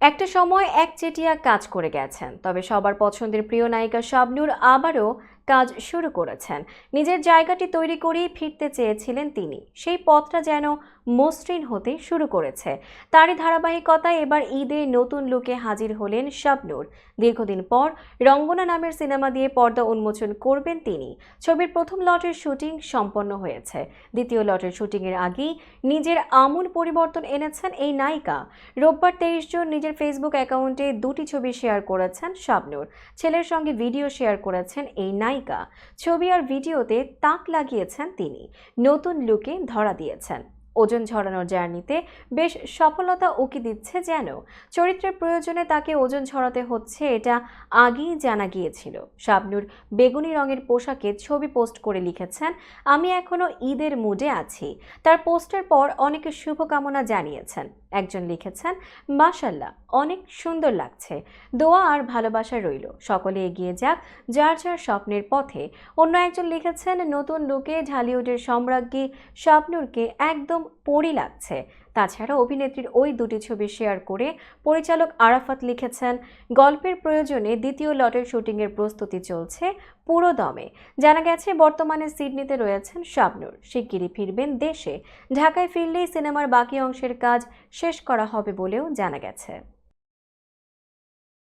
একটা সময় একচেটিয়া কাজ করে গেছেন, তবে সবার পছন্দের প্রিয় নায়িকা শাবনূর আবারও কাজ শুরু করেছেন। নিজের জায়গাটি তৈরি করেই ফিরতে চেয়েছিলেন তিনি, সেই পথটা যেন মসৃণ হতে শুরু করেছে। তারই ধারাবাহিকতায় এবার ঈদে নতুন লুকে হাজির হলেন শাবনূর। দীর্ঘদিন পর রঙ্গনা নামের সিনেমা দিয়ে পর্দা উন্মোচন করবেন তিনি। ছবির প্রথম লটের শুটিং সম্পন্ন হয়েছে, দ্বিতীয় লটের শুটিংয়ের আগেই নিজের আমূল পরিবর্তন এনেছেন এই নায়িকা। রোববার 23 জুন নিজের ফেসবুক অ্যাকাউন্টে দুটি ছবি শেয়ার করেছেন শাবনূর। ছেলের সঙ্গে ভিডিও শেয়ার করেছেন এই নায়িকা। ছবি আর ভিডিওতে তাক লাগিয়েছেন তিনি, নতুন লুকে ধরা দিয়েছেন। ওজন ঝরানোর জার্নিতে বেশ সফলতা উকি দিচ্ছে যেন। চরিত্রের প্রয়োজনে তাকে ওজন ঝরাতে হচ্ছে, এটা আগেই জানা গিয়েছিল। শাবনূর বেগুনি রঙের পোশাকে ছবি পোস্ট করে লিখেছেন, আমি এখনো ঈদের মুডে আছি। তার পোস্টের পর অনেকে শুভকামনা জানিয়েছেন। একজন লিখেছেন, মাশাল্লাহ, অনেক সুন্দর লাগছে, দোয়া আর ভালোবাসা রইল, সকলে এগিয়ে যাক যার যার স্বপ্নের পথে। অন্য একজন লিখেছেন, নতুন লুকে ঢালিউডের সম্রাজ্ঞী শাবনূরকে একদম পরী লাগছে। তাছাড়া অভিনেত্রীর ওই দুটি ছবি শেয়ার করে পরিচালক আরাফাত লিখেছেন, গল্পের প্রয়োজনে দ্বিতীয় লটের শুটিংয়ের প্রস্তুতি চলছে পুরো দমে। জানা গেছে বর্তমানে সিডনিতে রয়েছেন শাবনূর, শিগগিরই ফিরবেন দেশে। ঢাকায় ফিরলেই সিনেমার বাকি অংশের কাজ শেষ করা হবে বলেও জানা গেছে।